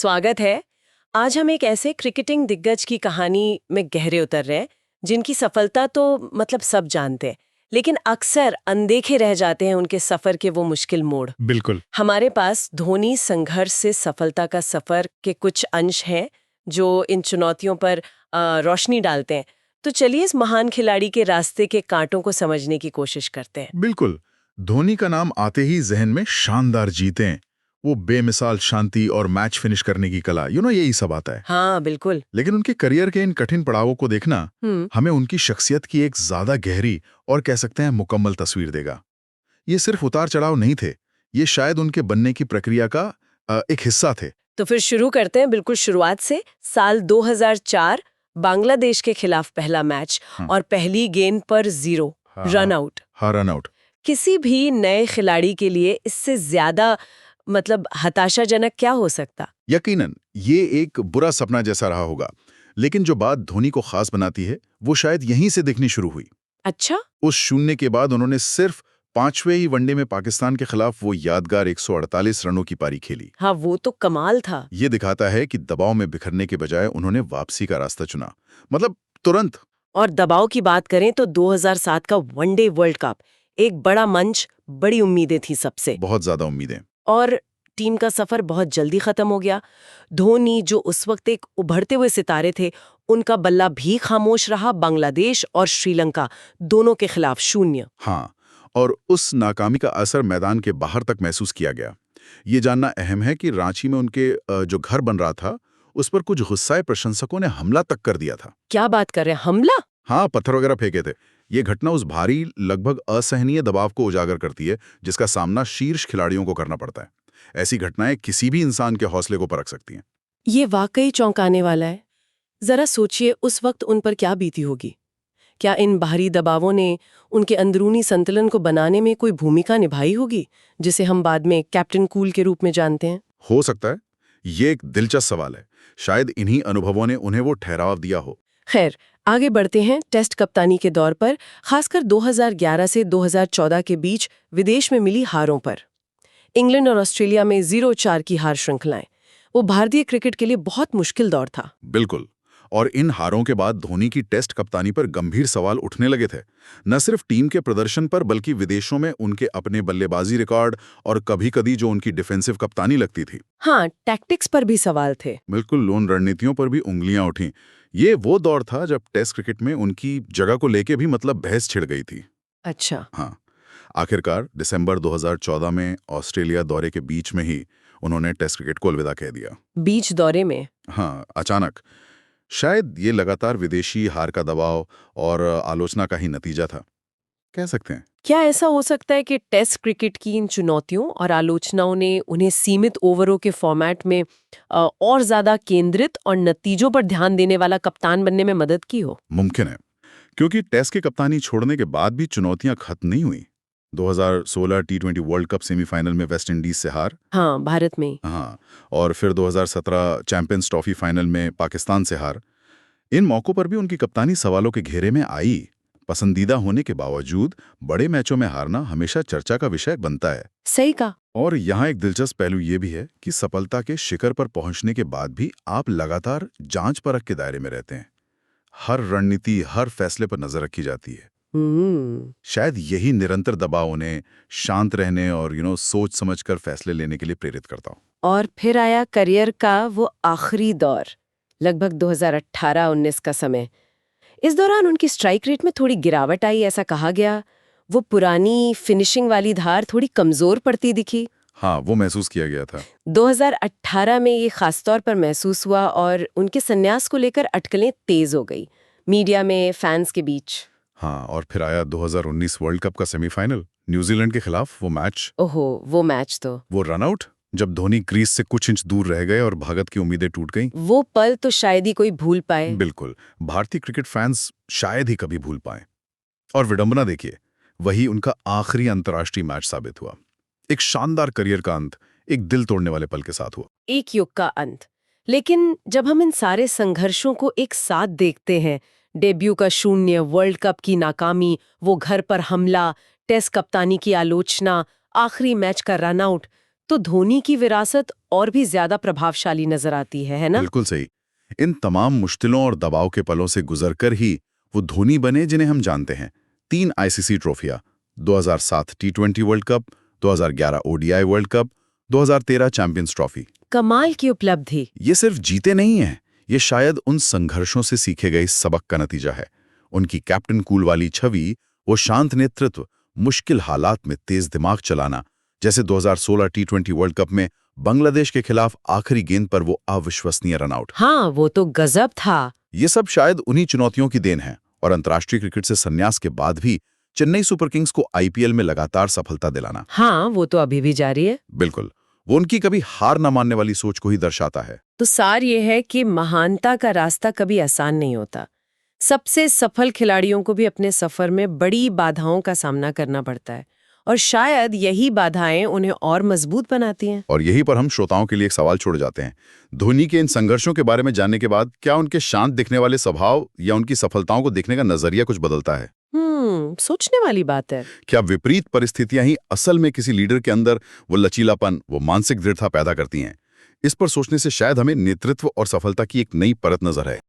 स्वागत है। आज हम एक ऐसे क्रिकेटिंग दिग्गज की कहानी में गहरे उतर रहे हैं जिनकी सफलता तो मतलब सब जानते हैं, लेकिन अक्सर अनदेखे रह जाते हैं उनके सफर के वो मुश्किल मोड़। बिल्कुल। हमारे पास धोनी संघर्ष से सफलता का सफर के कुछ अंश हैं जो इन चुनौतियों पर रोशनी डालते हैं। तो चलिए इस महान खिलाड़ी के रास्ते के कांटों को समझने की कोशिश करते हैं। बिल्कुल। धोनी का नाम आते ही जहन में शानदार जीतें, वो बेमिसाल शांति और मैच फिनिश करने की कला, यही सब आता है। हाँ बिल्कुल। लेकिन उनके करियर के इन कठिन पड़ावों को देखना हमें उनकी शख्सियत की एक ज्यादा गहरी और कह सकते हैं मुकम्मल तस्वीर देगा। ये सिर्फ उतार चढ़ाव नहीं थे, ये शायद उनके बनने की प्रक्रिया का एक हिस्सा थे। तो फिर शुरू करते हैं बिल्कुल शुरुआत से। साल 2004 बांग्लादेश के खिलाफ पहला मैच और पहली गेंद पर 0 रन आउट। हाँ, रन आउट। किसी भी नए खिलाड़ी के लिए इससे ज्यादा मतलब हताशाजनक क्या हो सकता। यकीनन ये एक बुरा सपना जैसा रहा होगा, लेकिन जो बात धोनी को खास बनाती है वो शायद यहीं से दिखनी शुरू हुई। अच्छा। उस शून्य के बाद उन्होंने सिर्फ 5वें ही वनडे में पाकिस्तान के खिलाफ वो यादगार 148 रनों की पारी खेली। हाँ वो तो कमाल था। ये दिखाता है कि दबाव में बिखरने के बजाय उन्होंने वापसी का रास्ता चुना, मतलब तुरंत। और दबाव की बात करें तो 2007 का वनडे वर्ल्ड कप एक बड़ा मंच, बड़ी उम्मीदें थी सबसे। बहुत ज्यादा उम्मीदें। और टीम का सफर बहुत जल्दी खत्म हो गया। धोनी जो उस वक्त एक उभरते हुए सितारे थे, उनका बल्ला भी खामोश रहा। बांग्लादेश और श्रीलंका दोनों के खिलाफ 0। हाँ, और उस नाकामी का असर मैदान के बाहर तक महसूस किया गया। ये जानना अहम है कि रांची में उनके जो घर बन रहा था उस पर कुछ गुस्साए प्रशंसकों ने हमला तक कर दिया था। क्या बात कर रहे हैं, हमला? हाँ, पत्थर वगैरह फेंके थे। ये घटना उस भारी, लगभग असहनीय दबाव को उजागर करती है जिसका सामना शीर्ष खिलाड़ियों को करना पड़ता है। ऐसी घटनाएं किसी भी इंसान के हौसले को परख सकती हैं। ये वाकई चौंकाने वाला है। जरा सोचिए उस वक्त उन पर क्या बीती होगी। क्या इन बाहरी दबावों ने उनके अंदरूनी संतुलन को बनाने में कोई भूमिका निभाई होगी, जिसे हम बाद में कैप्टन कूल के रूप में जानते हैं? हो सकता है। ये एक दिलचस्प सवाल है। शायद इन्हीं अनुभवों ने उन्हें वो ठहराव दिया हो। खैर, आगे बढ़ते हैं। टेस्ट कप्तानी के दौर पर, खासकर 2011 से 2014 के बीच विदेश में मिली हारों पर। इंग्लैंड और ऑस्ट्रेलिया में 0-4 की हार श्रृंखलाएं, वो भारतीय क्रिकेट के लिए बहुत मुश्किल दौर था। बिल्कुल। और इन हारों के बाद धोनी की टेस्ट कप्तानी पर गंभीर सवाल उठने लगे थे। न सिर्फ टीम के प्रदर्शन पर, बल्कि विदेशों में उनके अपने बल्लेबाजी रिकॉर्ड और कभी-कभी जो उनकी डिफेंसिव कप्तानी लगती थी। हाँ, टैक्टिक्स पर भी सवाल थे। बिल्कुल, लोन रणनीतियों पर भी उंगलियां उठी। ये वो दौर था जब टेस्ट क्रिकेट में उनकी जगह को लेके भी बहस छिड़ गई थी। अच्छा। हाँ, आखिरकार दिसंबर 2014 में ऑस्ट्रेलिया दौरे के बीच में ही उन्होंने टेस्ट क्रिकेट को अलविदा कह दिया। बीच दौरे में? हाँ, अचानक। शायद ये लगातार विदेशी हार का दबाव और आलोचना का ही नतीजा था, कह सकते हैं। क्या ऐसा हो सकता है कि टेस्ट क्रिकेट की इन चुनौतियों और आलोचनाओं ने उन्हें सीमित ओवरों के फॉर्मेट में और ज्यादा केंद्रित और नतीजों पर ध्यान देने वाला कप्तान बनने में मदद की हो? मुमकिन है, क्योंकि टेस्ट की कप्तानी छोड़ने के बाद भी चुनौतियां खत्म नहीं हुई। 2016 टी20 वर्ल्ड कप सेमीफाइनल में वेस्ट इंडीज से हार। हाँ, भारत में। हाँ, और फिर 2017 चैंपियंस ट्रॉफी फाइनल में पाकिस्तान से हार। इन मौकों पर भी उनकी कप्तानी सवालों के घेरे में आई। पसंदीदा होने के बावजूद बड़े मैचों में हारना हमेशा चर्चा का विषय बनता है। सही कहा। और यहाँ एक दिलचस्प पहलू ये भी है कि सफलता के शिखर पर पहुंचने के बाद भी आप लगातार जांच परख के दायरे में रहते हैं। हर रणनीति, हर फैसले पर नजर रखी जाती है। शायद यही निरंतर दबाव उन्हें शांत रहने और सोच समझकर फैसले लेने के लिए प्रेरित करता हो। और फिर आया करियर का वो आखिरी दौर, लगभग 2018-19 का समय। इस दौरान उनकी स्ट्राइक रेट में थोड़ी गिरावट आई, ऐसा कहा गया। वो पुरानी फिनिशिंग वाली धार थोड़ी कमजोर पड़ती दिखी। हाँ, वो महसूस किया गया था। 2018 में ये खासतौर पर महसूस हुआ और उनके संन्यास को लेकर अटकलें तेज हो गई, मीडिया में, फैंस के बीच। हाँ, और फिर आया 2019 वर्ल्ड कप का सेमीफाइनल, न्यूजीलैंड के खिलाफ वो मैच। ओहो, वो मैच तो। वो रनआउट, जब धोनी क्रीज से कुछ इंच दूर रह गए और भागत की उम्मीदें टूट गईं। वो पल तो शायद ही कोई भूल पाए। बिल्कुल, भारतीय क्रिकेट फैंस शायद ही कभी भूल पाए। और विडंबना देखिए, वही उनका आखिरी अंतर्राष्ट्रीय मैच साबित हुआ। एक शानदार करियर का अंत एक दिल तोड़ने वाले पल के साथ हुआ। एक युग का अंत। लेकिन जब हम इन सारे संघर्षों को एक साथ देखते हैं, डेब्यू का 0, वर्ल्ड कप की नाकामी, वो घर पर हमला, टेस्ट कप्तानी की आलोचना, आखिरी मैच का रनआउट, तो धोनी की विरासत और भी ज्यादा प्रभावशाली नजर आती है ना? बिल्कुल सही। इन तमाम मुश्किलों और दबाव के पलों से गुजरकर ही वो धोनी बने जिन्हें हम जानते हैं। 3 आईसीसी ट्रॉफियां, 2007 टी20 World Cup, 2011 ODI World Cup, 2013 Champions Trophy. कमाल की उपलब्धि। ये सिर्फ जीते नहीं हैं, ये शायद उन संघर्षों से सीखे गए सबक का नतीजा है। उनकी कैप्टन कूल वाली छवि, वो शांत नेतृत्व, मुश्किल हालात में तेज दिमाग चलाना, जैसे 2016 टी20 वर्ल्ड कप में बांग्लादेश के खिलाफ आखिरी गेंद पर वो अविश्वसनीय रनआउट। हाँ, वो तो गजब था। ये सब शायद उन्हीं चुनौतियों की देन है और अंतर्राष्ट्रीय क्रिकेट से संन्यास के बाद भी चेन्नई सुपर किंग्स को आईपीएल में लगातार सफलता दिलाना। हाँ, वो तो अभी भी जारी है। बिल्कुल, वो उनकी कभी हार न मानने वाली सोच को ही दर्शाता है। तो सार ये है कि महानता का रास्ता कभी आसान नहीं होता। सबसे सफल खिलाड़ियों को भी अपने सफर में बड़ी बाधाओं का सामना करना पड़ता है और शायद यही बाधाएं उन्हें और मजबूत बनाती हैं। और यहीं पर हम श्रोताओं के लिए एक सवाल छोड़ जाते हैं। धोनी के इन संघर्षों के बारे में जानने के बाद क्या उनके शांत दिखने वाले स्वभाव या उनकी सफलताओं को देखने का नजरिया कुछ बदलता है? सोचने वाली बात है। क्या विपरीत परिस्थितियां ही असल में किसी लीडर के अंदर वो लचीलापन, वो मानसिक दृढ़ता पैदा करती हैं? इस पर सोचने से शायद हमें नेतृत्व और सफलता की एक नई परत नजर है।